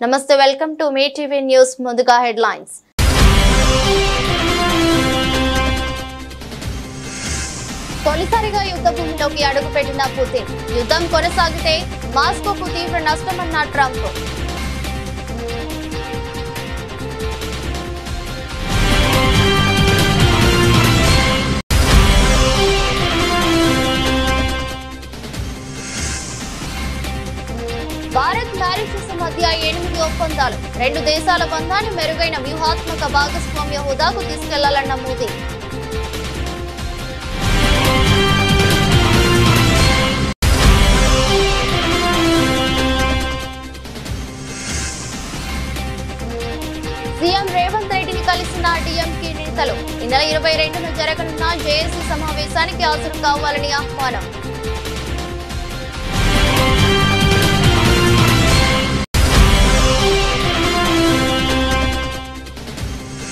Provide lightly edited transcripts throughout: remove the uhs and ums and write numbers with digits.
నమస్తే welcome to me TV news ముందుగా headlines తొలిసారిగా యుద్ధ భూమిలోకి అడుగుపెట్టిన పుతిన్ యుద్ధం కొనసాగితే మాస్కోకు తీవ్ర నష్టమన్న ట్రంప్ భారత్ మారిషస్ మధ్య 8 ఒప్పందాలు రెండు దేశాల బంధాన్ని మెరుగైన వ్యూహాత్మక భాగస్వామ్య హోదాకు తీసుకెళ్లాలన్న మోదీ సీఎం రేవంత్ రెడ్డిని కలిసిన డీఎంకే నేతలు ఈ నెల 22న జరగనున్న జేఏసీ సమావేశానికి హాజరు కావాలని ఆహ్వానం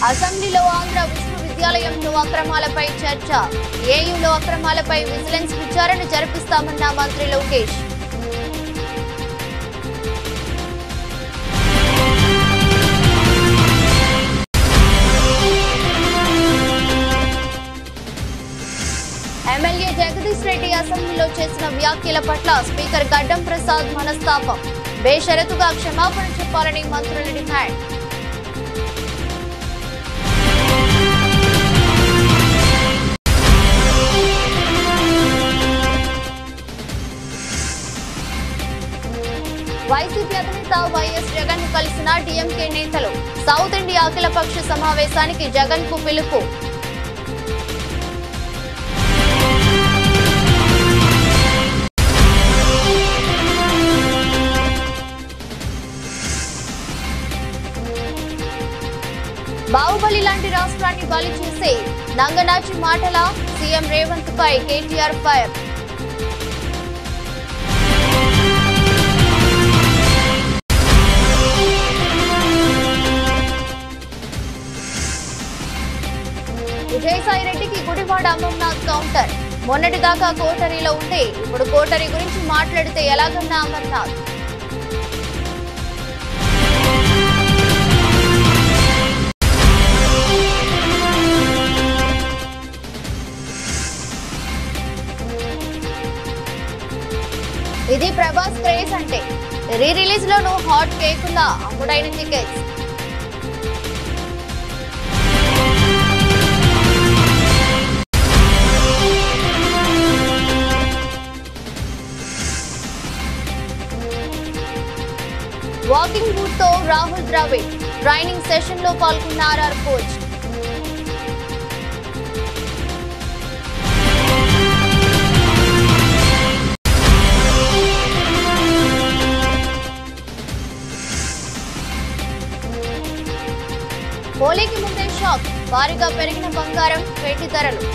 అసెంబ్లీలో ఆంధ్ర విశ్వవిద్యాలయంలో అక్రమాలపై చర్చ ఏయూలో అక్రమాలపై విజిలెన్స్ విచారణ జరిపిస్తామన్న మంత్రి లోకేష్ ఎమ్మెల్యే జగదీష్ రెడ్డి అసెంబ్లీలో చేసిన వ్యాఖ్యల పట్ల స్పీకర్ గడ్డం ప్రసాద్ మనస్తాపం బేషరతుగా క్షమాపణ చెప్పాలని మంత్రుల డిమాండ్ వైసీపీ అధినేత వైఎస్ జగన్ ను కలిసిన డీఎంకే నేతలు సౌత్ ఇండియా అఖిలపక్ష సమావేశానికి జగన్ కు పిలుపు బాహుబలి లాంటి రాష్ట్రాన్ని బలి చేసే నంగనాచి మాటల సీఎం రేవంత్ పై కేటీఆర్ ఫైర్ విజయసాయి రెడ్డికి గుడివాడ అమర్నాథ్ కౌంటర్ మొన్నటిదాకా కోటరీలో ఉంటే ఇప్పుడు కోటరీ గురించి మాట్లాడితే ఎలాగన్నా అమర్నాథ్ ఇది ప్రభాస్ క్రేజ్ అంటే రీ రిలీజ్ లోను హాట్ కేకులా అమ్ముడైన టికెట్స్ వాకింగ్ బూట్ తో రాహుల్ ద్రావిడ్ ట్రైనింగ్ సెషన్ లో పాల్గొన్న ఆర్ఆర్ కోచ్ హోలీకి ముందే షాక్ భారీగా పెరిగిన బంగారం వెండి ధరలు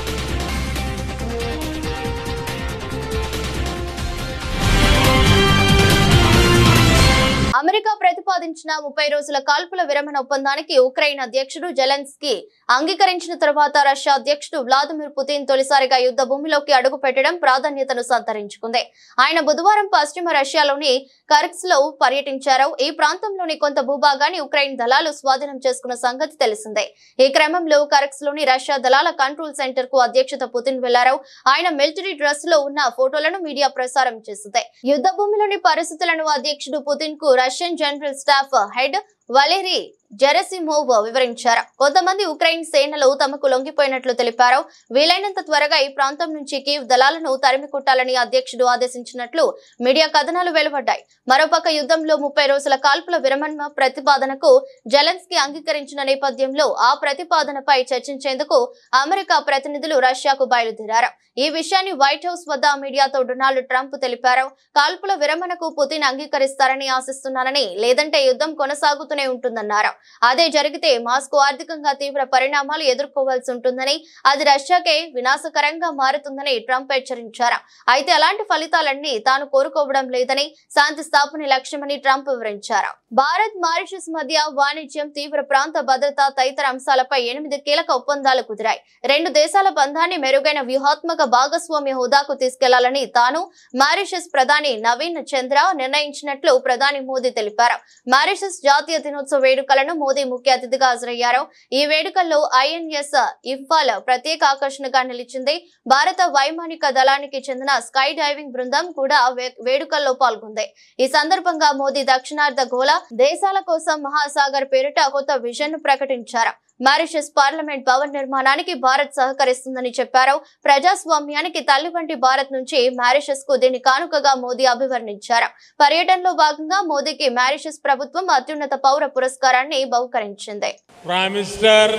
అమెరికా ప్రతిపాదించిన 30 రోజుల కాల్పుల విరమణ ఒప్పందానికి ఉక్రెయిన్ అధ్యక్షుడు జెలెన్స్కీ అంగీకరించిన తర్వాత రష్యా అధ్యక్షుడు వ్లాదిమిర్ పుతిన్ తొలిసారిగా యుద్ధ భూమిలోకి అడుగు పెట్టడం ప్రాధాన్యతను సంతరించుకుంది. ఆయన బుధవారం పశ్చిమ రష్యాలోని కర్స్క్ లో పర్యటించారు. ఈ ప్రాంతంలోని కొంత భూభాగాన్ని ఉక్రెయిన్ దళాలు స్వాధీనం చేసుకున్న సంగతి తెలిసిందే. ఈ క్రమంలో కర్స్క్ లోని రష్యా దళాల కంట్రోల్ సెంటర్ కు అధ్యక్షుడు పుతిన్ వెళ్లారు. ఆయన మిలిటరీ డ్రెస్ లో ఉన్న ఫోటోలను మీడియా ప్రసారం చేసింది. యుద్ధ భూమిలోని పరిస్థితులను అధ్యక్షుడు పుతిన్ కు Russian general staff head Valery Gerasimov వివరించారు. కొంతమంది ఉక్రెయిన్ సేనలు తమకు లొంగిపోయినట్లు తెలిపారు. వీలైనంత త్వరగా ఈ ప్రాంతం నుంచి కీవ్ దళాలను తరిమి కొట్టాలని అధ్యక్షుడు ఆదేశించినట్లు మీడియా కథనాలు వెలువడ్డాయి. మరోపక్క యుద్ధంలో 30 రోజుల కాల్పుల విరమణ ప్రతిపాదనకు జెలెన్స్కీ అంగీకరించిన నేపథ్యంలో ఆ ప్రతిపాదనపై చర్చించేందుకు అమెరికా ప్రతినిధులు రష్యాకు బయలుదేరారు. ఈ విషయాన్ని వైట్ హౌస్ వద్ద మీడియాతో డొనాల్డ్ ట్రంప్ తెలిపారు. కాల్పుల విరమణకు పుతిన్ అంగీకరిస్తారని ఆశిస్తున్నానని, లేదంటే యుద్ధం కొనసాగుతుంది సాగుతూనే ఉంటుందన్నారు. అదే జరిగితే మాస్కో ఆర్థికంగా తీవ్ర పరిణామాలు ఎదుర్కోవాల్సి ఉంటుందని, అది రష్యాకే వినాశకరంగా మారుతుందని ట్రంప్ హెచ్చరించారు. అయితే అలాంటి ఫలితాలన్నీ తాను కోరుకోవడం లేదని, శాంతి స్థాపన లక్ష్యమని ట్రంప్ వివరించారు. భారత్ మారిషస్ మధ్య వాణిజ్యం, తీవ్ర ప్రాంత భద్రత తదితర అంశాలపై 8 కీలక ఒప్పందాలు కుదిరాయి. రెండు దేశాల బంధాన్ని మెరుగైన వ్యూహాత్మక భాగస్వామ్య హోదాకు తీసుకెళ్లాలని తాను మారిషస్ ప్రధాని నవీన్ చంద్ర నిర్ణయించినట్లు ప్రధాని మోదీ తెలిపారు. మారిషస్ జాతీయ దినోత్సవ వేడుకలను మోదీ ముఖ్య అతిథిగా హాజరయ్యారు. ఈ వేడుకల్లో ఐఎన్ఎస్ ఇంఫాల్ ప్రత్యేక ఆకర్షణగా నిలిచింది. భారత వైమానిక దళానికి చెందిన స్కై డైవింగ్ బృందం కూడా వేడుకల్లో పాల్గొంది. ఈ సందర్భంగా మోదీ దక్షిణార్ధ గోళ దేశాల కోసం మహాసాగర్ పేరిట కొత్త విజన్ ను ప్రకటించారు. మారిషస్ పార్లమెంట్ భవన్ నిర్మాణానికి భారత్ సహకరిస్తుందని చెప్పారు. ప్రజాస్వామ్యానికి తల్లి వంటి భారత్ నుంచి మారిషస్ కు దీని కానుకగా మోదీ అభివర్ణించారు. పర్యటనలో భాగంగా మోదీకి మారిషస్ ప్రభుత్వం అత్యున్నత పౌర పురస్కారాన్ని బహుకరించింది. Prime minister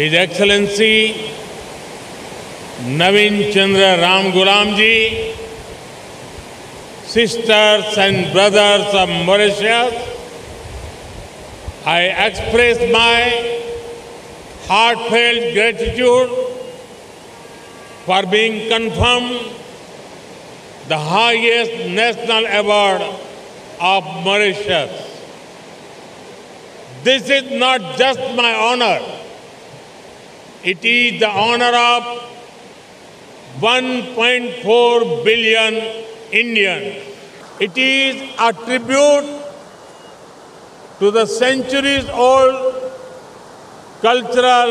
his excellency Navin Chandra Ram Goolam ji, sisters and brothers of Mauritius, I express my heartfelt gratitude for being confirmed the highest national award of Mauritius. This is not just my honor, it is the honor of 1.4 billion Indians. It is a tribute to the centuries-old cultural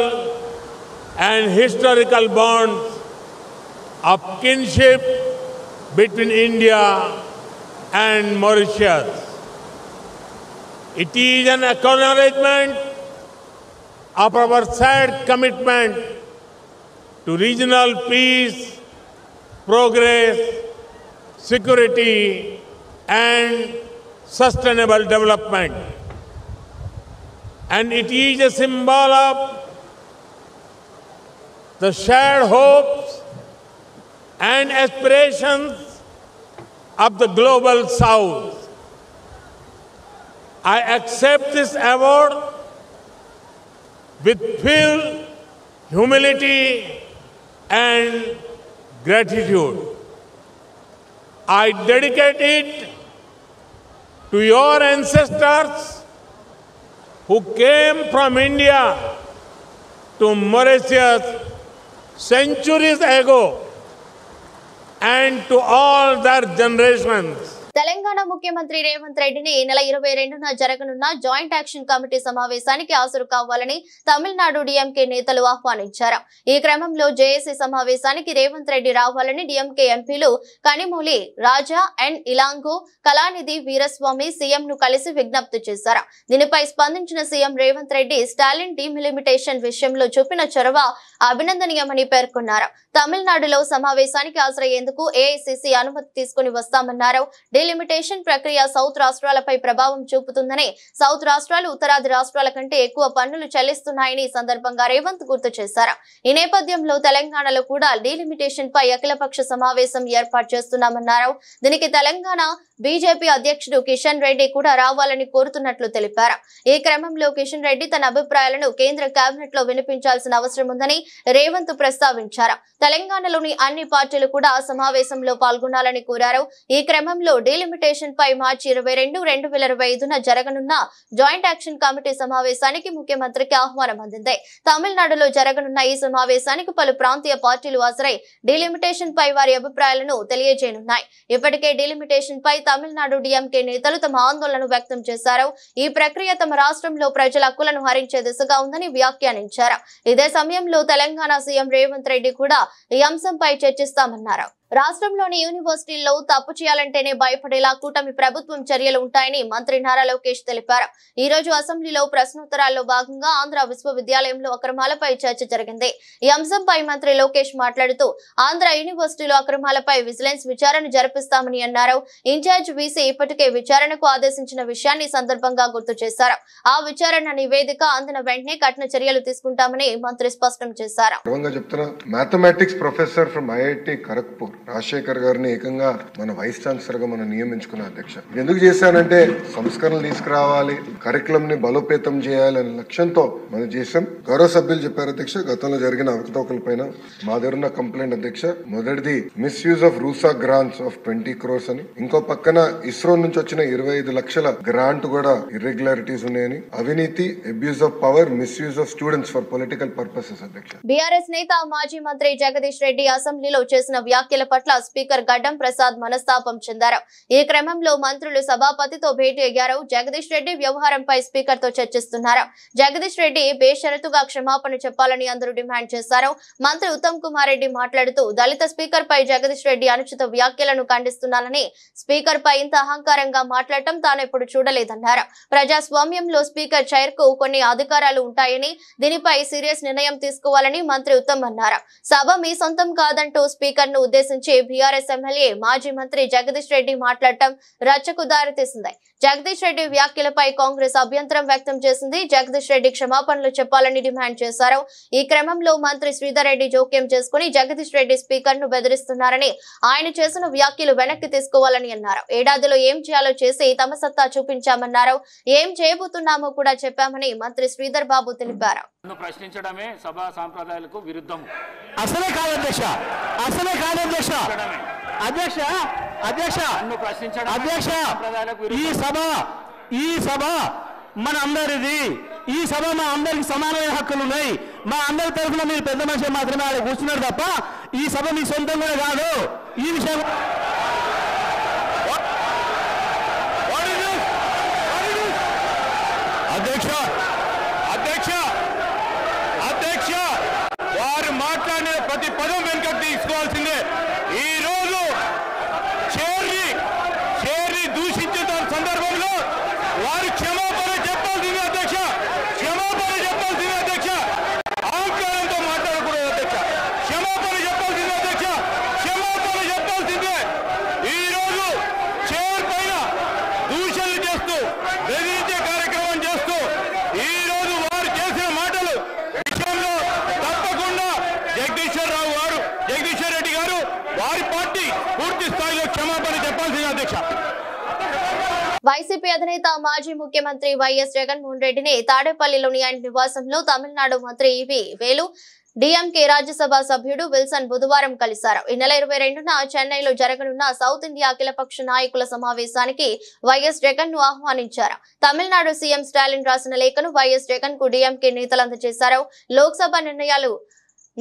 and historical bonds of kinship between India and Mauritius. It is an acknowledgement of our shared commitment to regional peace, progress, security and sustainable development, and it is a symbol of the shared hopes and aspirations of the global South. I accept this award with full humility and gratitude. I dedicate it to your ancestors who came from India to Mauritius centuries ago and to all their generations. Telangana ముఖ్యమంత్రి రేవంత్ రెడ్డిని ఈ నెల 22న జరగనున్న joint action committee సమావేశానికి హాజరు కావాలని Tamil Nadu DMK నేతలు ఆహ్వానించారు. ఈ క్రమంలో జేఏసీ సమావేశానికి రేవంత్ రెడ్డి రావాలని డిఎంకే ఎంపీలు కనిమూలి రాజా అండ్ ఇలాంగు, కళానిధి వీరస్వామి సీఎం ను కలిసి విజ్ఞప్తి చేశారు. దీనిపై స్పందించిన సీఎం రేవంత్ రెడ్డి స్టాలిన్ డీలిమిటేషన్ విషయంలో చూపిన చొరవ అభినందనీయమని పేర్కొన్నారు. తమిళనాడులో సమావేశానికి హాజరయ్యేందుకు ఏఐసీసీ అనుమతి తీసుకుని వస్తామన్నారు. డీలిమిటేషన్ ప్రక్రియ సౌత్ రాష్ట్రాలపై ప్రభావం చూపుతుందని, సౌత్ రాష్ట్రాలు ఉత్తరాది రాష్ట్రాల కంటే ఎక్కువ పన్నులు చెల్లిస్తున్నాయని ఈ సందర్భంగా రేవంత్ గుర్తు చేశారు. ఈ నేపథ్యంలో తెలంగాణలో కూడా డీలిమిటేషన్ పై అఖిలపక్ష సమావేశం ఏర్పాటు చేస్తున్నామన్నారు. దీనికి తెలంగాణ బీజేపీ అధ్యక్షుడు కిషన్ రెడ్డి కూడా రావాలని కోరుతున్నట్లు తెలిపారు. ఈ క్రమంలో కిషన్ రెడ్డి తన అభిప్రాయాలను కేంద్ర కేబినెట్ లో వినిపించాల్సిన అవసరం ఉందని రేవంత్ ప్రస్తావించారు. తెలంగాణలోని అన్ని పార్టీలు కూడా సమావేశంలో పాల్గొనాలని కోరారు. ఈ క్రమంలో డీలిమిటేషన్ పై మార్చి 22, 2025న జరగనున్న జాయింట్ యాక్షన్ కమిటీ సమావేశానికి ముఖ్యమంత్రికి ఆహ్వానం అందింది. తమిళనాడులో జరగనున్న ఈ సమావేశానికి పలు ప్రాంతీయ పార్టీలు హాజరై డీలిమిటేషన్ పై వారి అభిప్రాయాలను తెలియజేయనున్నాయి. ఇప్పటికే డీలిమిటేషన్ పై తమిళనాడు డిఎంకే నేతలు తమ ఆందోళన వ్యక్తం చేశారు. ఈ ప్రక్రియ తమ రాష్ట్రంలో ప్రజల హక్కులను హరించే దిశగా ఉందని వ్యాఖ్యానించారు. ఇదే సమయంలో తెలంగాణ సీఎం రేవంత్ రెడ్డి కూడా ఈ అంశంపై చర్చిస్తామన్నారు. రాష్ట్రంలోని యూనివర్సిటీల్లో తప్పు చేయాలంటేనే భయపడేలా కూటమి ప్రభుత్వం చర్యలు ఉంటాయని మంత్రి నారా లోకేష్ తెలిపారు. ఈ రోజు అసెంబ్లీలో ప్రశ్నోత్తరాల్లో భాగంగా ఆంధ్ర విశ్వవిద్యాలయంలో అక్రమాలపై చర్చ జరిగింది. ఈ అంశంపై మంత్రి లోకేష్ మాట్లాడుతూ ఆంధ్ర యూనివర్సిటీలో అక్రమాలపై విజిలెన్స్ విచారణ జరిపిస్తామని అన్నారు. ఇన్ఛార్జ్ వీసీ ఇప్పటికే విచారణకు ఆదేశించిన విషయాన్ని సందర్భంగా గుర్తు చేశారు. ఆ విచారణ నివేదిక అందిన వెంటనే కఠిన చర్యలు తీసుకుంటామని మంత్రి స్పష్టం చేశారు. Mathematics professor from IIT Kharagpur Rajasekhar గారిని ఏకంగా మన వైస్ ఛాన్సలర్ గా మనం నియమించుకున్నాం అధ్యక్ష. ఎందుకు చేశానంటే సంస్కరణలు తీసుకురావాలి, కరికులం ని బలోపేతం చేయాలనే లక్ష్యంతో మనం చేశాం. గౌరవ సభ్యులు చెప్పారు అధ్యక్ష, గతంలో జరిగిన అవకతవకల పైన మా దగ్గర ఉన్న కంప్లైంట్ అధ్యక్ష. మొదటిది misuse of RUSA grants of 20 crores అని, ఇంకో పక్కన ఇస్రో నుంచి వచ్చిన 25 లక్షల గ్రాంట్ కూడా ఇర్రెగ్యులారిటీస్ ఉన్నాయని, అవినీతి, abuse of power, misuse of students for political purposes అధ్యక్ష. బీఆర్ఎస్ నేత మాజీ మంత్రి జగదీష్ రెడ్డి అసెంబ్లీలో చేసిన వ్యాఖ్యల పట్ల స్పీకర్ గడ్డం ప్రసాద్ మనస్తాపం చెందారు. ఈ క్రమంలో మంత్రులు సభాపతితో భేటీ అయ్యారు. జగదీష్ రెడ్డి వ్యవహారంపై స్పీకర్ తో చర్చిస్తున్నారు. జగదీష్ రెడ్డి బేషరతుగా క్షమాపణ చెప్పాలని అందరూ డిమాండ్ చేశారు. మంత్రి ఉత్తమ్ కుమార్ రెడ్డి మాట్లాడుతూ దళిత స్పీకర్ పై జగదీష్ రెడ్డి అనుచిత వ్యాఖ్యలను ఖండిస్తున్నానని, స్పీకర్ పై ఇంత అహంకారంగా మాట్లాడటం తాను ఎప్పుడు చూడలేదన్నారు. ప్రజాస్వామ్యంలో స్పీకర్ చైర్ కు కొన్ని అధికారాలు ఉంటాయని, దీనిపై సీరియస్ నిర్ణయం తీసుకోవాలని మంత్రి ఉత్తమ్ అన్నారు. సభ మీ సొంతం కాదంటూ స్పీకర్ ను ఉద్దేశించి బీఆర్ఎస్ ఎమ్మెల్యే మాజీ మంత్రి జగదీష్ రెడ్డి మాట్లాడటం రచ్చకు దారితీసింది. జగదీష్ రెడ్డి వ్యాఖ్యలపై కాంగ్రెస్ అభ్యంతరం వ్యక్తం చేసింది. జగదీష్ రెడ్డి క్షమాపణలు చెప్పాలని డిమాండ్ చేశారు. ఈ క్రమంలో మంత్రి శ్రీధర్ రెడ్డి జోక్యం చేసుకుని జగదీష్ రెడ్డి స్పీకర్ ను బెదిరిస్తున్నారని, ఆయన చేసిన వ్యాఖ్యలు వెనక్కి తీసుకోవాలని అన్నారు. ఏడాదిలో ఏం చేయాలో చేసి తమ సత్తా చూపించామన్నారు. ఏం చేయబోతున్నామో కూడా చెప్పామని మంత్రి శ్రీధర్ బాబు తెలిపారు. ప్రశ్నించడమే సభా సాంప్రదాయాలకు విరుద్ధం. అసలే కాదు అధ్యక్ష, అసలే కాదు అధ్యక్ష. అధ్యక్ష అధ్యక్ష అధ్యక్ష ఈ సభ మన అందరిది. ఈ సభ మా అందరికి సమానమైన హక్కులు ఉన్నాయి. మా అందరి తరఫున మీరు పెద్ద మనిషి మాత్రమే ఆడ కూర్చున్నారు తప్ప ఈ సభ మీ సొంతం కూడా కాదు. ఈ విషయం అధ్యక్ష అధ్యక్ష అధ్యక్ష వారు మాట్లాడిన ప్రతి పదం వెనుకకు తీసుకోవాల్సిందే. ఈ రోజు చేర్ని దూషించిన సందర్భంలో వారు క్షమాపణ చెప్పాల్సిందే అధ్యక్ష, క్షమాపణ చెప్పాల్సిందే అధ్యక్ష. అహంకారంతో మాట్లాడకూడదు అధ్యక్ష, క్షమాపణ చెప్పాల్సిందే అధ్యక్ష, క్షమాపణ చెప్పాల్సిందే. ఈ రోజు చేర్ పైన దూషణలు చేస్తూ బెదిరించే కార్యక్రమం చేస్తూ ఈ రోజు వారు చేసిన మాటలు విషయంలో తప్పకుండా జగదీశ్వర్ రెడ్డి గారు వారి పార్టీ పూర్తి స్థాయిలో క్షమాపణ చెప్పాల్సింది అధ్యక్ష. వైసీపీ అధినేత మాజీ ముఖ్యమంత్రి వైఎస్ జగన్మోహన్ రెడ్డిని తాడేపల్లిలోని ఆయన నివాసంలో తమిళనాడు మంత్రి ఈవి వేలు, డిఎంకే రాజ్యసభ సభ్యుడు విల్సన్ బుధవారం కలిశారు. ఈ నెల 22న చెన్నైలో జరగనున్న సౌత్ ఇండియా అఖిలపక్ష నాయకుల సమావేశానికి వైఎస్ జగన్ ను ఆహ్వానించారు. తమిళనాడు సీఎం స్టాలిన్ రాసిన లేఖను వైఎస్ జగన్ కు డిఎంకే నేతలు అందజేశారు. లోక్సభ నిర్ణయాలు,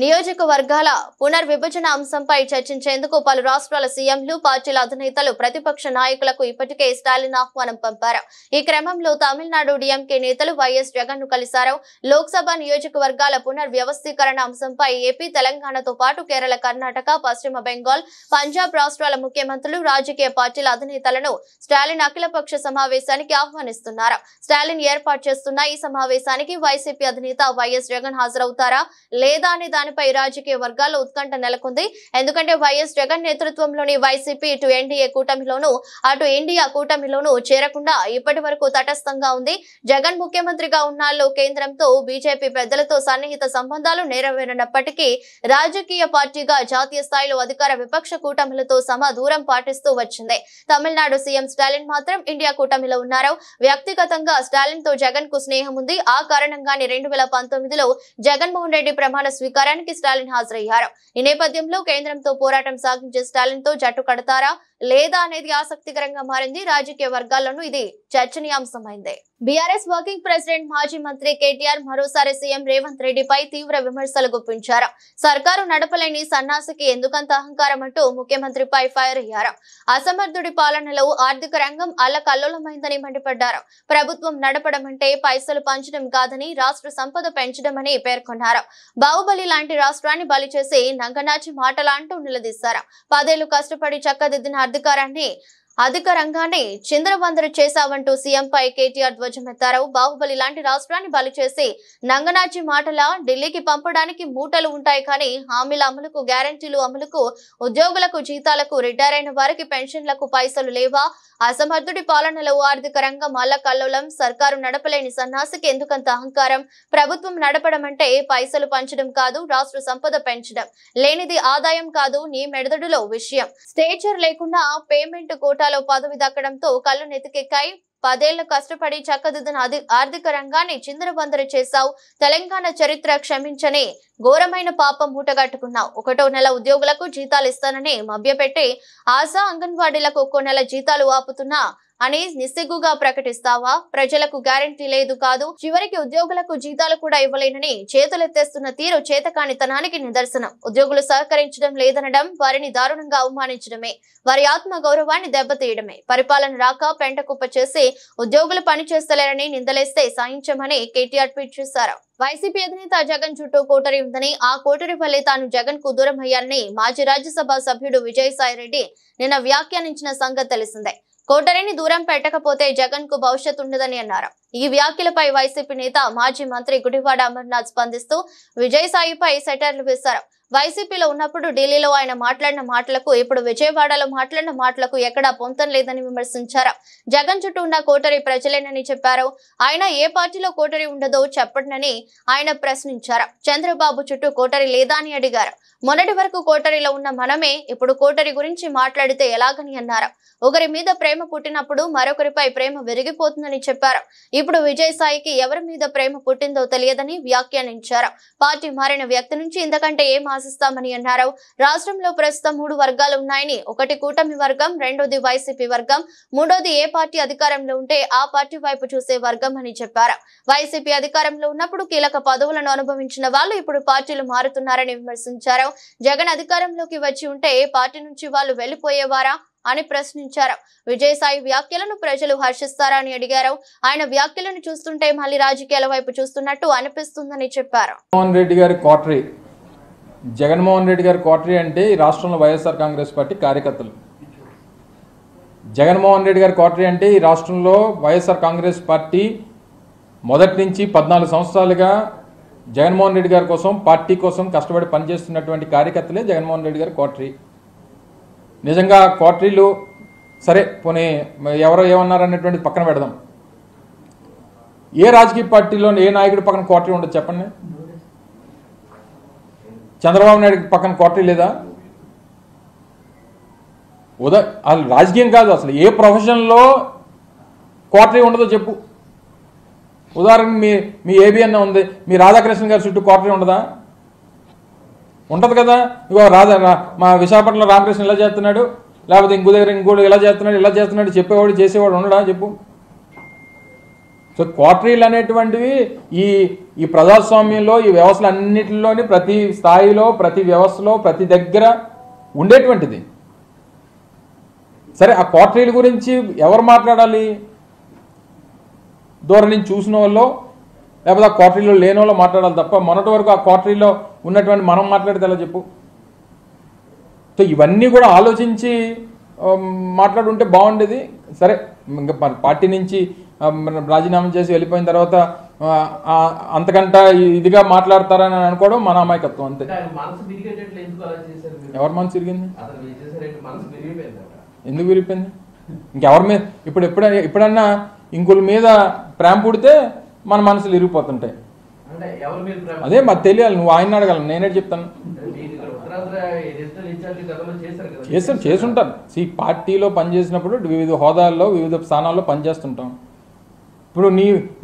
నియోజకవర్గాల పునర్విభజన అంశంపై చర్చించేందుకు పలు రాష్ట్రాల సీఎంలు, పార్టీల అధినేతలు, ప్రతిపక్ష నాయకులకు ఇప్పటికే స్టాలిన్ ఆహ్వానం పంపారు. ఈ క్రమంలో తమిళనాడు డిఎంకే నేతలు వైఎస్ జగన్ ను కలిశారు. లోక్సభ నియోజకవర్గాల పునర్వ్యవస్థీకరణ అంశంపై ఏపీ, తెలంగాణతో పాటు కేరళ, కర్ణాటక, పశ్చిమ బెంగాల్, పంజాబ్ రాష్ట్రాల ముఖ్యమంత్రులు, రాజకీయ పార్టీల అధినేతలను స్టాలిన్ అఖిలపక్ష సమావేశానికి ఆహ్వానిస్తున్నారు. స్టాలిన్ ఏర్పాటు చేస్తున్న ఈ సమావేశానికి వైసీపీ అధినేత వైఎస్ జగన్ హాజరవుతారా లేదా అనే దానిపై రాజకీయ వర్గాల్లో ఉత్కంఠ నెలకొంది. ఎందుకంటే వైఎస్ జగన్ నేతృత్వంలోని వైసీపీ ఇటు ఎన్డీఏ కూటమిలోను అటు ఇండియా కూటమిలోను చేరకుండా ఇప్పటి వరకు తటస్థంగా ఉంది. జగన్ ముఖ్యమంత్రిగా ఉన్నాళ్ళు కేంద్రంతో బీజేపీ పెద్దలతో సన్నిహిత సంబంధాలు నెరవేరినప్పటికీ రాజకీయ పార్టీగా జాతీయ స్థాయిలో అధికార విపక్ష కూటమిలతో దూరం పాటిస్తూ వచ్చింది. తమిళనాడు సీఎం స్టాలిన్ మాత్రం ఇండియా కూటమిలో ఉన్నారు. వ్యక్తిగతంగా స్టాలిన్ తో జగన్ కు స్నేహం ఉంది. ఆ కారణంగానే 2019లో జగన్మోహన్ రెడ్డి ప్రమాణ స్వీకారానికి స్టాలిన్ హాజరయ్యారు. ఈ నేపథ్యంలో కేంద్రంతో పోరాటం సాగించే స్టాలిన్ తో జట్టు కడతారా లేదా అనేది ఆసక్తికరంగా మారింది. రాజకీయ వర్గాల్లోనూ ఇది చర్చనీయాంశమైంది. బీఆర్ఎస్ వర్కింగ్ ప్రెసిడెంట్ మాజీ మంత్రి కేటీఆర్ మరోసారి సీఎం రేవంత్ రెడ్డిపై తీవ్ర విమర్శలు గుప్పించారు. సర్కారు నడపలేని సన్నాసికి ఎందుకంత అహంకారం అంటూ ముఖ్యమంత్రిపై ఫైర్ అయ్యారు. అసమర్థుడి పాలనలో ఆర్థిక రంగం అల్లకల్లోలమైందని మండిపడ్డారు. ప్రభుత్వం నడపడం అంటే పైసలు పంచడం కాదని, రాష్ట్ర సంపద పెంచడమని పేర్కొన్నారు. బాహుబలి లాంటి రాష్ట్రాన్ని బలి చేసి నంగనాచి మాటలా అంటూ నిలదీశారు. 10 ఏళ్లు కష్టపడి చక్కదిద్దిన అధికారాన్ని అధిక రంగాన్ని చిందరవందర చేశావంటూ సీఎంపై కేటీఆర్ ధ్వజమెత్తారు. బాహుబలి లాంటి రాష్ట్రాన్ని బలి చేసి నంగనాచి మాటల ఢిల్లీకి పంపడానికి మూటలు ఉంటాయి కానీ హామీల అమలుకు, గ్యారంటీలు అమలుకు, ఉద్యోగులకు జీతాలకు, రిటైర్ అయిన వారికి పెన్షన్లకు పైసలు లేవా? అసమర్థుడి పాలనలో ఆర్థిక రంగం అల్లకల్లోలం. సర్కారు నడపలేని సన్నాసికి ఎందుకంత అహంకారం? ప్రభుత్వం నడపడం అంటే పైసలు పంచడం కాదు, రాష్ట్ర సంపద పెంచడం. లేనిది ఆదాయం కాదు, నీ మెదడులో విషయం. స్టేచర్ లేకుండా పేమెంట్ కోటాలో పదవి దక్కడంతో కళ్ళు నెతికెక్కాయి. 10 ఏళ్లు కష్టపడి చక్కదిద్దిన ఆర్థిక రంగాన్ని చిందరవందర చేశావు. తెలంగాణ చరిత్ర క్షమించని ఘోరమైన పాపం మూటగట్టుకున్నావు. 1వ నెల ఉద్యోగులకు జీతాలు ఇస్తానని మభ్యపెట్టి ఆశా అంగన్వాడీలకు 1 నెల జీతాలు ఆపుతున్నా అని నిస్సిగ్గుగా ప్రకటిస్తావా? ప్రజలకు గ్యారంటీ లేదు కాదు, చివరికి ఉద్యోగులకు జీతాలు కూడా ఇవ్వలేనని చేతులెత్తేస్తున్న తీరు చేతకానితనానికి నిదర్శనం. ఉద్యోగులు సహకరించడం లేదనడం వారిని దారుణంగా అవమానించడమే, వారి ఆత్మ గౌరవాన్ని దెబ్బతీయడమే. పరిపాలన రాక పెంటకుప్ప చేసి ఉద్యోగులు పనిచేస్తలేరని నిందలేస్తే సాయించమని కేటీఆర్ ట్వీట్ చేశారు. వైసీపీ అధినేత జగన్ చుట్టూ కోటరీ ఉందని, ఆ కోటరీ వల్లే తాను జగన్ కు దూరం అయ్యానని మాజీ రాజ్యసభ సభ్యుడు విజయసాయిరెడ్డి నిన్న వ్యాఖ్యానించిన సంగతి తెలిసిందే. కోటరీని దూరం పెట్టకపోతే జగన్ కు భవిష్యత్తు ఉండదని అన్నారు. ఈ వ్యాఖ్యలపై వైసీపీ నేత మాజీ మంత్రి గుడివాడ అమర్నాథ్ స్పందిస్తూ విజయసాయిపై సెటైర్లు వేశారు. వైసీపీలో ఉన్నప్పుడు ఢిల్లీలో ఆయన మాట్లాడిన మాటలకు, ఇప్పుడు విజయవాడలో మాట్లాడిన మాటలకు ఎక్కడా పొంతం లేదని విమర్శించారు. జగన్ చుట్టూ ఉన్న కోటరీ ప్రజలేనని చెప్పారు. ఆయన ఏ పార్టీలో కోటరీ ఉండదో చెప్పండని ఆయన ప్రశ్నించారు. చంద్రబాబు చుట్టూ కోటరీ లేదా అని అడిగారు. మొన్నటి వరకు కోటరీలో ఉన్న మనమే ఇప్పుడు కోటరీ గురించి మాట్లాడితే ఎలాగని అన్నారు. ఒకరి మీద ప్రేమ పుట్టినప్పుడు మరొకరిపై ప్రేమ విరిగిపోతుందని చెప్పారు. ఇప్పుడు విజయసాయికి ఎవరి మీద ప్రేమ పుట్టిందో తెలియదని వ్యాఖ్యానించారు. పార్టీ మారిన వ్యక్తి నుంచి ఇంతకంటే ఏం ఆశిస్తామని అన్నారు. రాష్ట్రంలో ప్రస్తుతం 3 వర్గాలు ఉన్నాయని, ఒకటి కూటమి వర్గం, రెండోది వైసీపీ వర్గం, మూడోది ఏ పార్టీ అధికారంలో ఉంటే ఆ పార్టీ వైపు చూసే వర్గం అని చెప్పారు. వైసీపీ అధికారంలో ఉన్నప్పుడు కీలక పదవులను అనుభవించిన వాళ్ళు ఇప్పుడు పార్టీలు మారుతున్నారని విమర్శించారు. జగన్ అధికారంలోకి వచ్చి ఉంటే పార్టీ నుంచి వాళ్ళు వెళ్లిపోయేవారా అని ప్రశ్నించారు. విజయసాయి వ్యాఖ్యలను ప్రజలు హర్షిస్తారా అని అడిగారు. ఆయన వ్యాఖ్యలను చూస్తుంటే మళ్ళీ రాజకీయాల వైపు చూస్తున్నట్టు అనిపిస్తుందని చెప్పారు. జగన్మోహన్ రెడ్డి గారి కోటరీ అంటే ఈ రాష్ట్రంలో వైఎస్ఆర్ కాంగ్రెస్ పార్టీ కార్యకర్తలు. జగన్మోహన్ రెడ్డి గారి కోటరీ అంటే ఈ రాష్ట్రంలో వైఎస్ఆర్ కాంగ్రెస్ పార్టీ మొదటి నుంచి 14 సంవత్సరాలుగా జగన్మోహన్ రెడ్డి గారి కోసం, పార్టీ కోసం కష్టపడి పనిచేస్తున్నటువంటి కార్యకర్తలే జగన్మోహన్ రెడ్డి గారి కోటరీ. నిజంగా కోటరీలు సరే పోనీ ఎవరో ఏమన్నారనేటువంటిది పక్కన పెడదాం. ఏ రాజకీయ పార్టీలో ఏ నాయకుడి పక్కన కోటరీ ఉండదు చెప్పండి? చంద్రబాబు నాయుడు పక్కన కోటరీ లేదా? అసలు రాజకీయం కాదు, అసలు ఏ ప్రొఫెషన్లో కోటరీ ఉండదో చెప్పు. ఉదాహరణకు మీ ఏబిఎన్ ఉంది, మీ రాధాకృష్ణ గారి చుట్టూ కోటరీ ఉండదా? ఉంటుంది కదా. ఇగో మా విశాఖపట్నంలో రామకృష్ణ ఇలా చేస్తున్నాడు, లేకపోతే ఇంకో దగ్గర ఇంకోటి ఇలా చేస్తున్నాడు చెప్పేవాడు చేసేవాడు ఉండడా చెప్పు. సో కోటరీలు అనేటువంటివి ఈ ప్రజాస్వామ్యంలో, ఈ వ్యవస్థలు అన్నింటిలోని ప్రతి స్థాయిలో, ప్రతి వ్యవస్థలో, ప్రతి దగ్గర ఉండేటువంటిది. సరే, ఆ కోటరీల గురించి ఎవరు మాట్లాడాలి? దూరం నుంచి చూసిన వాళ్ళు, లేకపోతే ఆ కోటరీలో లేని వాళ్ళు మాట్లాడాలి తప్ప మొన్నటి వరకు ఆ కోటరీలో ఉన్నటువంటి మనం మాట్లాడితే ఎలా చెప్పు? సో ఇవన్నీ కూడా ఆలోచించి మాట్లాడుంటే బాగుండేది. సరే, ఇంకా పార్టీ నుంచి రాజీనామా చేసి వెళ్ళిపోయిన తర్వాత అంతకంటే ఇదిగా మాట్లాడతారని అనుకోవడం మన అమాయకత్వం అంతే. ఎవరి మనసు విరిగింది? ఎందుకు విరిగిపోయింది? ఇంకెవరి మీద ఎప్పుడన్నా ఇంకొక మీద ప్రేమ పుడితే మన మనసులు ఇరిగిపోతుంటాయి. అదే మాకు తెలియాలి. నువ్వు ఆయన అడగాలి, నేనే చెప్తాను. చేసుంటాను. పార్టీలో పనిచేసినప్పుడు వివిధ హోదాల్లో, వివిధ స్థానాల్లో పనిచేస్తుంటాం. ఇప్పుడు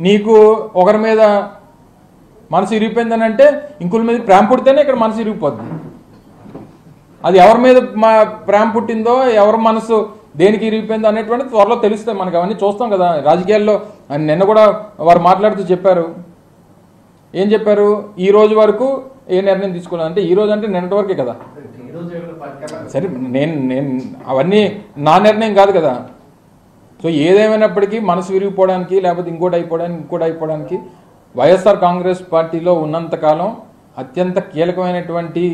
నీకు ఒకరి మీద మనసు ఇరిగిపోయిందని అంటే ఇంకొకరి మీద ప్రేమ పుడితేనే ఇక్కడ మనసు ఇరిగిపోద్ది. అది ఎవరి మీద ప్రేమ పుట్టిందో, ఎవరి మనసు దేనికి ఇరిగిపోయిందో అనేటువంటి త్వరలో తెలుస్తాయి మనకి. అవన్నీ చూస్తాం కదా రాజకీయాల్లో. నిన్న కూడా వారు మాట్లాడుతూ చెప్పారు. ఏం చెప్పారు? ఈ రోజు వరకు ఏ నిర్ణయం తీసుకోవాలంటే, ఈ రోజు అంటే నిన్నటి వరకే కదా. సరే, నేను అవన్నీ నా నిర్ణయం కాదు కదా. సో ఏదేమైనప్పటికీ మనసు విరిగిపోవడానికి, లేకపోతే ఇంకోటి అయిపోవడానికి వైఎస్ఆర్ కాంగ్రెస్ పార్టీలో ఉన్నంతకాలం అత్యంత కీలకమైనటువంటి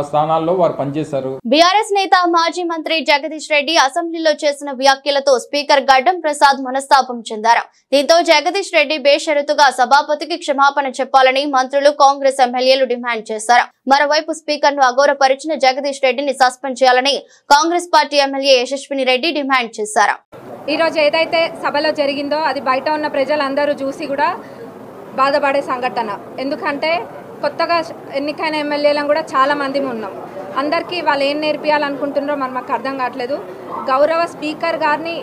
స్థానాల్లో వారు పనిచేశారు. బీఆర్ఎస్ నేత మాజీ మంత్రి జగదీష్ రెడ్డి అసెంబ్లీలో చేసిన వ్యాఖ్యలతో స్పీకర్ గడ్డం ప్రసాద్ మనస్తాపం చెందారు. దీంతో జగదీష్ రెడ్డి బేషరతుగా సభాపతికి క్షమాపణ చెప్పాలని మంత్రులు, కాంగ్రెస్ ఎమ్మెల్యేలు డిమాండ్ చేశారు. మరోవైపు స్పీకర్ ను అగౌరవపరిచిన జగదీష్ రెడ్డిని సస్పెండ్ చేయాలని కాంగ్రెస్ పార్టీ ఎమ్మెల్యే యశస్విని రెడ్డి డిమాండ్ చేశారు. ఈ రోజు ఏదైతే సభలో జరిగిందో అది బయట ఉన్న ప్రజలందరూ చూసి కూడా బాధపడే సంఘటన. ఎందుకంటే కొత్తగా ఎన్నికైన ఎమ్మెల్యేలను కూడా చాలా మంది ఉన్నాం. అందరికీ వాళ్ళు ఏం నేర్పియాలనుకుంటున్నారో మరి మాకు అర్థం కావట్లేదు. గౌరవ స్పీకర్ గారిని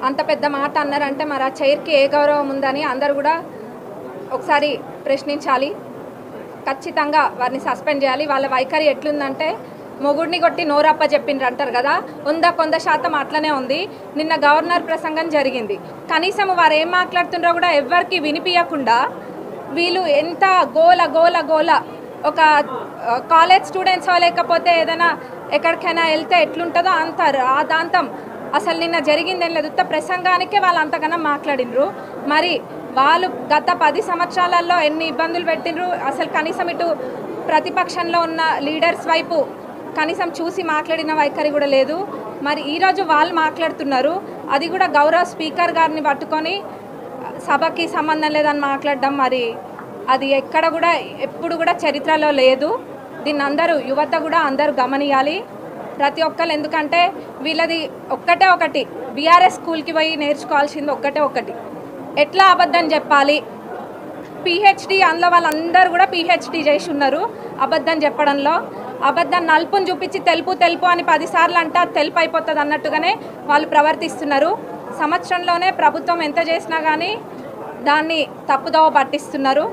అంత పెద్ద మాట అన్నారంటే మరి ఆ చైర్కి ఏ గౌరవం ఉందని అందరూ కూడా ఒకసారి ప్రశ్నించాలి. ఖచ్చితంగా వారిని సస్పెండ్ చేయాలి. వాళ్ళ వైఖరి ఎట్లుందంటే మొగుడిని కొట్టి నోరప్ప చెప్పిండ్రు అంటారు కదా, 100% అట్లనే ఉంది. నిన్న గవర్నర్ ప్రసంగం జరిగింది. కనీసం వారు ఏం మాట్లాడుతుండ్రో కూడా ఎవరికి వినిపించకుండా వీళ్ళు ఎంత గోల గోల గోల. ఒక కాలేజ్ స్టూడెంట్స్ లేకపోతే ఏదైనా ఎక్కడికైనా వెళ్తే ఎట్లుంటుందో అంత రాదాంతం. అసలు నిన్న జరిగిందేం లేదు. ప్రసంగానికే వాళ్ళు అంతకన్నా మాట్లాడినరు. మరి వాళ్ళు గత 10 సంవత్సరాలలో ఎన్ని ఇబ్బందులు పెట్టినరు. అసలు కనీసం ఇటు ప్రతిపక్షంలో ఉన్న లీడర్స్ వైపు కనీసం చూసి మాట్లాడిన వైఖరి కూడా లేదు. మరి ఈరోజు వాళ్ళు మాట్లాడుతున్నారు. అది కూడా గౌరవ స్పీకర్ గారిని పట్టుకొని సభకి సంబంధం లేదని మాట్లాడడం మరి అది ఎక్కడ కూడా ఎప్పుడు కూడా చరిత్రలో లేదు. దీన్ని అందరూ యువత కూడా అందరూ గమనియాలి ప్రతి ఒక్కరు. ఎందుకంటే వీళ్ళది ఒక్కటే ఒకటి, బీఆర్ఎస్ స్కూల్కి పోయి నేర్చుకోవాల్సింది ఒక్కటే ఒకటి, ఎట్లా అబద్ధం చెప్పాలి. పిహెచ్డి అందులో వాళ్ళందరూ కూడా పిహెచ్డి చేసి ఉన్నారు అబద్ధం చెప్పడంలో. అబద్ధం నలుపుని చూపించి తెలుపు తెలుపు అని 10 సార్లు అంటే తెలుపు అయిపోతుంది అన్నట్టుగానే వాళ్ళు ప్రవర్తిస్తున్నారు. సంవత్సరంలోనే ప్రభుత్వం ఎంత చేసినా కానీ దాన్ని తప్పుదోవ పట్టిస్తున్నారు.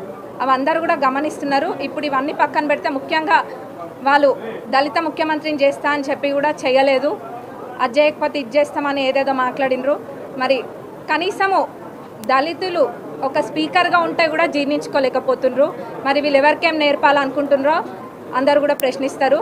అవందరూ కూడా గమనిస్తున్నారు. ఇప్పుడు ఇవన్నీ పక్కన పెడితే ముఖ్యంగా వాళ్ళు దళిత ముఖ్యమంత్రిని చేస్తా అని చెప్పి కూడా చేయలేదు. అది చేయకపోతే ఇది చేస్తామని ఏదేదో మాట్లాడినరు. మరి కనీసము దళితులు ఒక స్పీకర్గా ఉంటే కూడా జీర్ణించుకోలేకపోతుండ్రు. మరి వీళ్ళు ఎవరికేం నేర్పాలనుకుంటున్నారో అందరూ కూడా ప్రశ్నిస్తారు.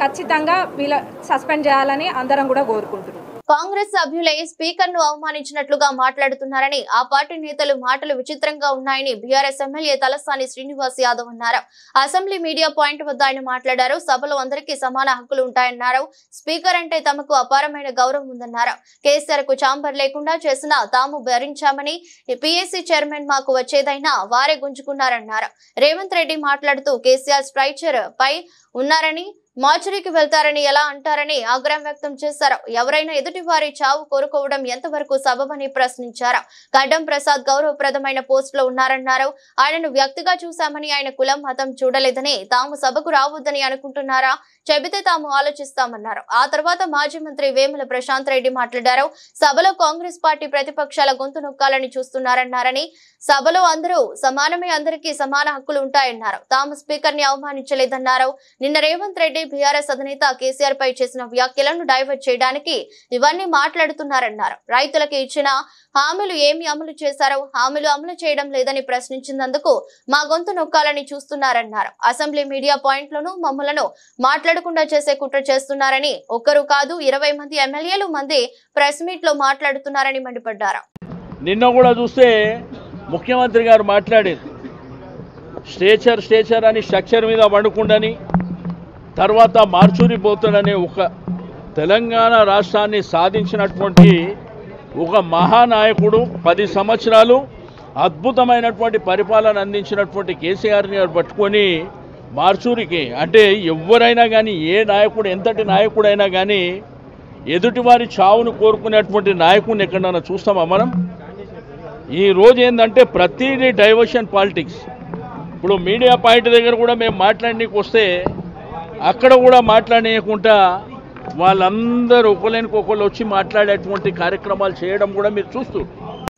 ఖచ్చితంగా వీళ్ళ సస్పెండ్ చేయాలని అందరం కూడా కోరుకుంటున్నారు. కాంగ్రెస్ సభ్యులే స్పీకర్ ను అవమానించినట్లుగా మాట్లాడుతున్నారని, ఆ పార్టీ నేతలు మాటలు విచిత్రంగా ఉన్నాయని బీఆర్ఎస్ ఎమ్మెల్యే తలసాని శ్రీనివాస్ యాదవ్ అన్నారు. అసెంబ్లీ మీడియా పాయింట్ వద్ద ఆయన మాట్లాడారు. సభలో అందరికీ సమాన హక్కులు ఉంటాయన్నారు. స్పీకర్ అంటే తమకు అపారమైన గౌరవం ఉందన్నారు. కేసీఆర్ కు ఛాంబర్ లేకుండా చేసినా తాము భరించామని, పీఏసీ చైర్మన్ మాకు వచ్చేదైనా వారే గుంజుకున్నారన్నారు. రేవంత్ రెడ్డి మాట్లాడుతూ కేసీఆర్ స్ట్రైచర్ పై ఉన్నారని, మార్చురీకి వెళ్తారని ఎలా అంటారని ఆగ్రహం వ్యక్తం చేశారు. ఎవరైనా ఎదుటి వారి చావు కోరుకోవడం ఎంతవరకు సబబని ప్రశ్నించారు. గడ్డం ప్రసాద్ గౌరవప్రదమైన పోస్ట్ లో ఉన్నారన్నారు. ఆయనను వ్యక్తిగా చూశామని, ఆయన కులం మతం చూడలేదని, తాము సభకు రావద్దని అనుకుంటున్నారా, చెబితే తాము ఆలోచిస్తామన్నారు. ఆ తర్వాత మాజీ మంత్రి వేముల ప్రశాంత్ రెడ్డి మాట్లాడారు. సభలో కాంగ్రెస్ పార్టీ ప్రతిపక్షాల గొంతు నొక్కాలని చూస్తున్నారన్నారని, సభలో అందరూ సమానమే, అందరికీ సమాన హక్కులు ఉంటాయన్నారు. తాము స్పీకర్ ని అవమానించలేదన్నారు. నిన్న రేవంత్ రెడ్డి బీఆర్ఎస్ అధినేత కేసీఆర్ పై చేసిన వ్యాఖ్యలను డైవర్ట్ చేయడానికి ఇవన్నీ మాట్లాడుతున్నారన్నారు. రైతులకు ఇచ్చిన హామీలు ఏమి అమలు చేశారో, హామీలు అమలు చేయడం లేదని ప్రశ్నించినందుకు మా గొంతు నొక్కాలని చూస్తున్నారన్నారు. అసెంబ్లీ మీడియా పాయింట్లను మమ్మలను మాట్లాడకుండా చేసే కుట్ర చేస్తున్నారని, ఒక్కరు కాదు 20 మంది ఎమ్మెల్యేలు మంది ప్రెస్ మీట్ లో మాట్లాడుతున్నారని మండిపడ్డారు. నిన్న కూడా చూస్తే ముఖ్యమంత్రి గారు మాట్లాడారు. స్ట్రేచర్ అని స్ట్రక్చర్ మీద వండుకుండని, తర్వాత మార్చూరి పోతాడనే ఒక తెలంగాణ రాష్ట్రాన్ని సాధించినటువంటి ఒక మహానాయకుడు, 10 సంవత్సరాలు అద్భుతమైనటువంటి పరిపాలన అందించినటువంటి కేసీఆర్ని పట్టుకొని మార్చూరికి అంటే ఎవరైనా కానీ, ఏ నాయకుడు ఎంతటి నాయకుడైనా కానీ ఎదుటివారి చావును కోరుకునేటువంటి నాయకుడిని ఎక్కడైనా చూస్తామా మనం? ఈ రోజు ఏంటంటే ప్రతిదీ డైవర్షన్ పాలిటిక్స్. ఇప్పుడు మీడియా పాయింట్ దగ్గర కూడా మేము మాట్లాడనీకి వస్తే అక్కడ కూడా మాట్లాడనీయకుండా వాళ్ళందరూ ఒకళ్ళనికొకళ్ళు వచ్చి మాట్లాడేటువంటి కార్యక్రమాలు చేయడం కూడా మీరు చూస్తూ.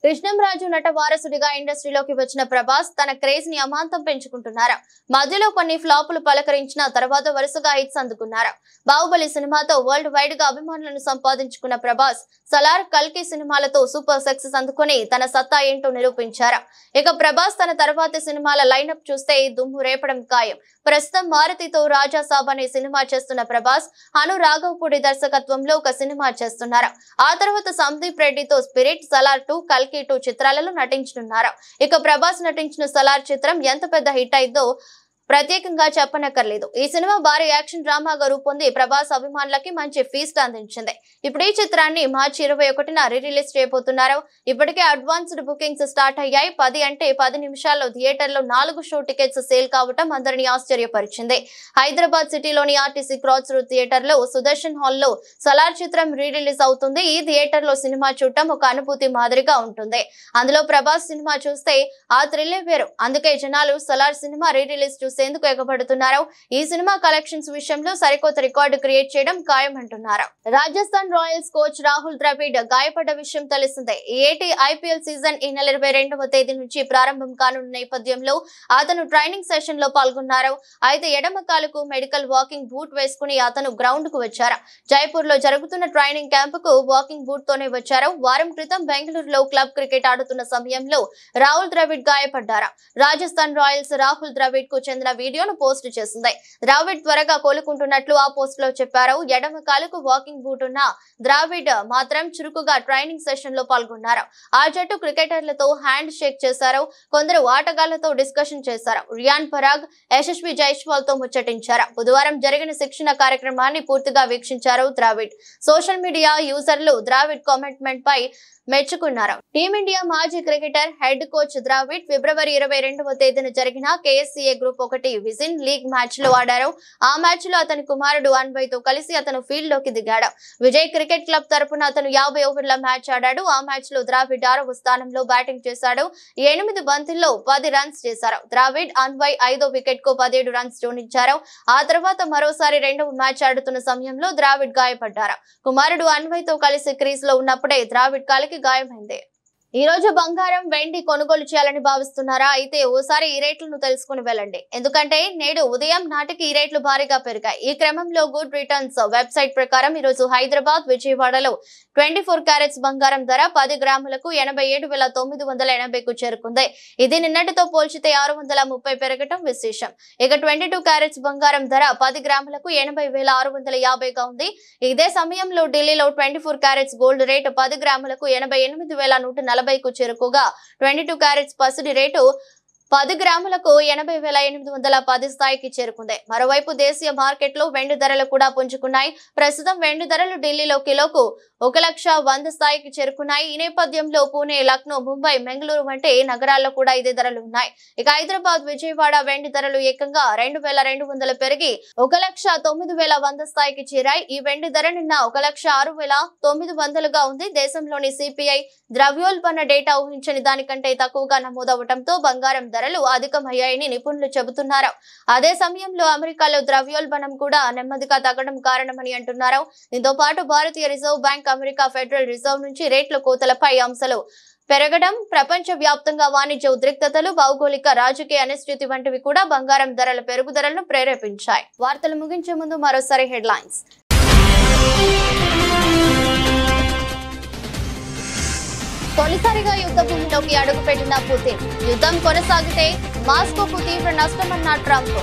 కృష్ణంరాజు నట వారసుడిగా ఇండస్ట్రీలోకి వచ్చిన ప్రభాస్ తన క్రేజ్ ని అమాంతం పెంచుకుంటున్నారు. మధ్యలో కొన్ని ఫ్లాపులు పలకరించిన తర్వాత వరుసగా హిట్స్ అందుకున్నారు. బాహుబలి సినిమాతో వరల్డ్ వైడ్ గా అభిమానులను సంపాదించుకున్న ప్రభాస్ సలార్, కల్కి సినిమాలతో సూపర్ సక్సెస్ అందుకుని తన సత్తా ఏంటో నిరూపించారు. ఇక ప్రభాస్ తన తర్వాతి సినిమాల లైనప్ చూస్తే దుమ్ము రేపడం ఖాయం. ప్రస్తుతం మారుతితో రాజాసాబ్ అనే సినిమా చేస్తున్న ప్రభాస్ అను రాఘవపూడి దర్శకత్వంలో ఒక సినిమా చేస్తున్నారు. ఆ తర్వాత సందీప్ రెడ్డితో స్పిరిట్, సలార్ 2, కల్కి 2 చిత్రాలలో నటించనున్నారు. ఇక ప్రభాస్ నటించిన సలార్ చిత్రం ఎంత పెద్ద హిట్ అయిందో ప్రత్యేకంగా చెప్పనక్కర్లేదు. ఈ సినిమా భారీ యాక్షన్ డ్రామాగా రూపొంది ప్రభాస్ అభిమానులకి మంచి ఫీస్ట్ అందించింది. ఇప్పుడు ఈ చిత్రాన్ని మార్చి 21న రిలీజ్ చేయబోతున్నారు. ఇప్పటికే అడ్వాన్స్డ్ బుకింగ్స్ స్టార్ట్ అయ్యాయి. 10 నిమిషాల్లో థియేటర్లో 4 షో టికెట్స్ సేల్ కావటం అందరినీ ఆశ్చర్యపరిచింది. హైదరాబాద్ సిటీలోని ఆర్టీసీ క్రాస్ రోడ్ థియేటర్ లో సుదర్శన్ హాల్లో సలార్ చిత్రం రిలీజ్ అవుతుంది. ఈ థియేటర్ లో సినిమా చూడటం ఒక అనుభూతి మాదిరిగా ఉంటుంది. అందులో ప్రభాస్ సినిమా చూస్తే ఆ థ్రిల్లే వేరు. అందుకే జనాలు సలార్ సినిమా రిలీజ్ చూసేందుకు ఎగబడుతున్నారు. ఈ సినిమా కలెక్షన్స్ విషయంలో సరికొత్త రికార్డు క్రియేట్ చేయడం ఖాయమంటున్నారు. రాజస్థాన్ రాయల్స్ కోచ్ రాహుల్ ద్రవిడ్ గాయపడ్డ విషయం తెలిసిందే. ఏటి ఐపీఎల్ సీజన్ ఈ నెల 22వ తేదీ నుంచి ప్రారంభం కానున్న నేపథ్యంలో అతను ట్రైనింగ్ సెషన్ లో పాల్గొన్నారు. అయితే ఎడమ కాలుకు మెడికల్ వాకింగ్ బూట్ వేసుకుని అతను గ్రౌండ్ కు వచ్చారు. జైపూర్ లో జరుగుతున్న ట్రైనింగ్ క్యాంప్ కు వాకింగ్ బూట్ తోనే వచ్చారు. వారం క్రితం బెంగళూరులో క్లబ్ క్రికెట్ ఆడుతున్న సమయంలో రాహుల్ ద్రవిడ్ గాయపడ్డారు. రాజస్థాన్ రాయల్స్ రాహుల్ ద్రవిడ్ కు చెందిన వీడియోను పోస్ట్ చేసింది. ద్రవిడ్ త్వరగా కోలుకుంటున్నట్లు ఆ పోస్ట్ లో చెప్పారు. ఎడమ కాలుకు వాకింగ్ బూట్ ఉన్న ద్రవిడ్ మాత్రం చురుకుగా ట్రైనింగ్ సెషన్ లో పాల్గొన్నారు. ఆ జట్టు క్రికెటర్లతో హ్యాండ్ షేక్ చేశారు. కొందరు ఆటగాళ్లతో డిస్కషన్ చేశారు. రియాన్ పరాగ్, యశస్వి జైస్వాల్ తో ముచ్చటించారు. బుధవారం జరిగిన శిక్షణ కార్యక్రమాన్ని పూర్తిగా వీక్షించారు ద్రవిడ్. సోషల్ మీడియా యూజర్లు ద్రవిడ్ కామెంట్మెంట్ పై మెచ్చుకున్నారు. టీమిండియా మాజీ క్రికెటర్ హెడ్ కోచ్ ద్రవిడ్ ఫిబ్రవరి 22వ తేదీన జరిగిన కేఎస్సీఏ గ్రూప్ 1 విజిన్ లీగ్ మ్యాచ్ లో ఆడారు. ఆ మ్యాచ్ లో అతని కుమారుడు అన్వయ్ తో కలిసి అతను ఫీల్డ్ లోకి దిగాడు. విజయ్ క్రికెట్ క్లబ్ తరపున అతను 50 ఓవర్ల మ్యాచ్ ఆడాడు. ఆ మ్యాచ్ లో ద్రవిడ్ 6వ స్థానంలో బ్యాటింగ్ చేశాడు. 8 బంతుల్లో 10 రన్స్ చేశారు. ద్రవిడ్, అన్వయ్ 5వ వికెట్ కు 17 రన్స్ జోడించారు. ఆ తర్వాత మరోసారి 2వ మ్యాచ్ ఆడుతున్న సమయంలో ద్రవిడ్ గాయపడ్డారు. కుమారుడు అన్వయ్ తో కలిసి క్రీజ్ లో ఉన్నప్పుడే ద్రవిడ్ కాలికి గాయమైంది. ఈ రోజు బంగారం, వెండి కొనుగోలు చేయాలని భావిస్తున్నారా? అయితే ఓసారి ఈ రేట్లను తెలుసుకుని వెళ్ళండి. ఎందుకంటే నేడు ఉదయం నాటికి ఈ రేట్లు భారీగా పెరిగాయి. ఈ క్రమంలో గుడ్ రిటర్న్స్ వెబ్సైట్ ప్రకారం ఈ రోజు హైదరాబాద్, విజయవాడలో 24 క్యారెట్స్ బంగారం ధర 10 గ్రాములకు 87,980కు చేరుకుంది. ఇది నిన్నటితో పోల్చితే 630 పెరగటం విశేషం. ఇక 22 క్యారెట్స్ బంగారం ధర 10 గ్రాములకు 80,650గా ఉంది. ఇదే సమయంలో ఢిల్లీలో 24 క్యారెట్స్ గోల్డ్ రేటు 10 గ్రాములకు 88,140కు చేరుకోగా 22 క్యారెట్స్ పసిడి రేటు 10 గ్రాములకు 80,810 స్థాయికి చేరుకుంది. మరోవైపు దేశీయ మార్కెట్లో వెండి ధరలు కూడా పుంజుకున్నాయి. ప్రస్తుతం వెండి ధరలు ఢిల్లీలో కిలోకు 1,100,000 స్థాయికి చేరుకున్నాయి. ఈ నేపథ్యంలో పూణే, లక్నో, ముంబై, బెంగళూరు వంటి నగరాల్లో కూడా ఇదే ధరలు ఉన్నాయి. ఇక హైదరాబాద్, విజయవాడ వెండి ధరలు ఏకంగా 2,200 పెరిగి 1,09,100 స్థాయికి చేరాయి. ఈ వెండి ధర నిన్న 1,06,900గా ఉంది. దేశంలోని సిపిఐ ద్రవ్యోల్బణ డేటా ఊహించని దానికంటే తక్కువగా నమోదవడంతో బంగారం ధరలు అధికమయ్యాయని నిపుణులు చెబుతున్నారు. అదే సమయంలో అమెరికాలో ద్రవ్యోల్బణం కూడా నెమ్మదిగా తగ్గడం కారణమని అంటున్నారు. దీంతో పాటు భారతీయ reserve bank, America federal reserve నుంచి రేట్ల కోతలపై అంశాలు పెరగడం, ప్రపంచ వ్యాప్తంగా వాణిజ్య ఉద్రిక్తతలు, భౌగోళిక రాజకీయ అనిశ్చితి వంటివి కూడా బంగారం ధరల పెరుగుదలను ప్రేరేపించాయి. వార్తలు ముగించే ముందు మరోసారి హెడ్లైన్స్. తొలిసారిగా యుద్ధ భూమిలోకి అడుగుపెట్టిన పుతిన్. యుద్ధం కొనసాగితే మాస్కోకు తీవ్ర నష్టమన్న ట్రంప్.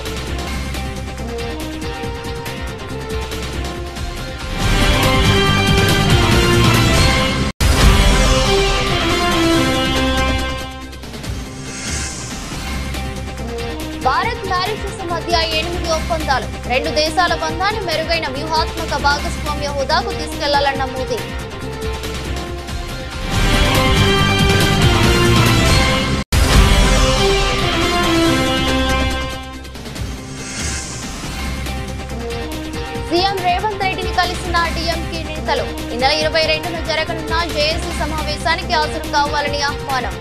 భారత్, మారిషస్ మధ్య 8 ఒప్పందాలు. 2 దేశాల బంధాన్ని మెరుగైన వ్యూహాత్మక భాగస్వామ్య హోదాకు తీసుకెళ్లాలన్న మోదీ. సీఎం రేవంత్ రెడ్డిని కలిసిన డీఎంకే నేతలు. ఈ నెల 22న జరగనున్న జేఏసీ సమావేశానికి హాజరు కావాలని ఆహ్వానం.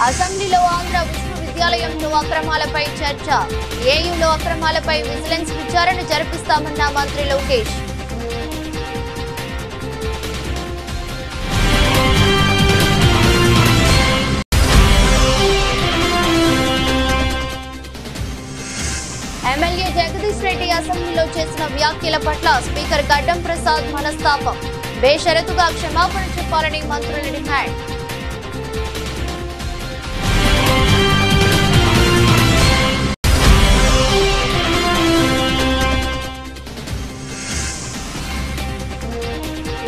అసెంబ్లీలో ఆంధ్ర విశ్వవిద్యాలయంలో అక్రమాలపై చర్చ. ఏయూలో అక్రమాలపై విజిలెన్స్ విచారణ జరిపిస్తామన్న మంత్రి లోకేష్. ఎమ్మెల్యే జగదీష్ రెడ్డి అసెంబ్లీలో చేసిన వ్యాఖ్యల పట్ల స్పీకర్ గడ్డం ప్రసాద్ మనస్తాపం. బేషరతుగా క్షమాపణ చెప్పాలని మంత్రుల డిమాండ్.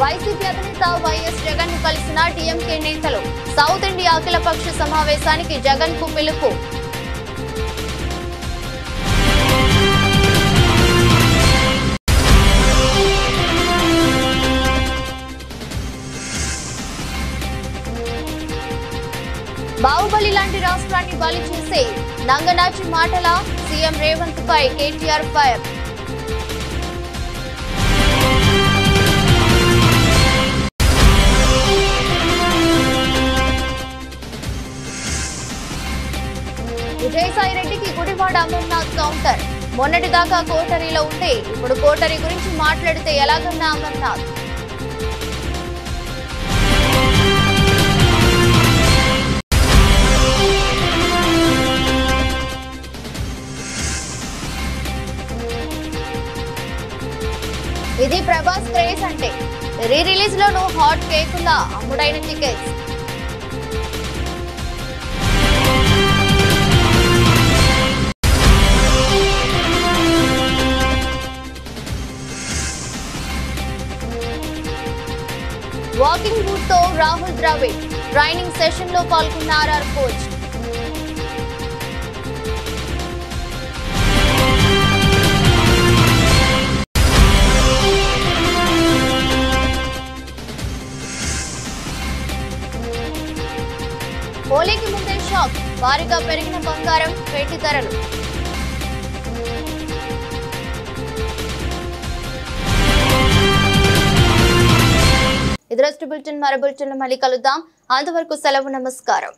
వైసీపీ అధినేత వైఎస్ జగన్ ను కలిసిన డీఎంకే నేతలు. సౌత్ ఇండియా అఖిలపక్ష సమావేశానికి జగన్ కు పిలుపు. బాహుబలి లాంటి రాష్ట్రాన్ని బలి చేసే నంగనాచి మాటల సీఎం రేవంత్ పై కేటీఆర్ ఫైర్. విజయసాయి రెడ్డికి గుడివాడ అమర్నాథ్ కౌంటర్. మొన్నటిదాకా కోటరీలో ఉంటే ఇప్పుడు కోటరీ గురించి మాట్లాడితే ఎలాగన్నా అమర్నాథ్. ఇది ప్రభాస్ క్రేజ్ అంటే రీ రిలీజ్ లోను హాట్ కేకులా అమ్ముడైన టికెట్స్. వాకింగ్ బూట్ తో రాహుల్ ద్రావిడ్ ట్రైనింగ్ సెషన్ లో పాల్గొన్న ఆర్ఆర్ కోచ్. హోలీకి ముందే షాక్, భారీగా పెరిగిన బంగారం వెండి ధరలు. ఇది బులెటిన్. మరో బులెటిన్ మళ్ళీ కలుద్దాం. అంతవరకు సెలవు, నమస్కారం.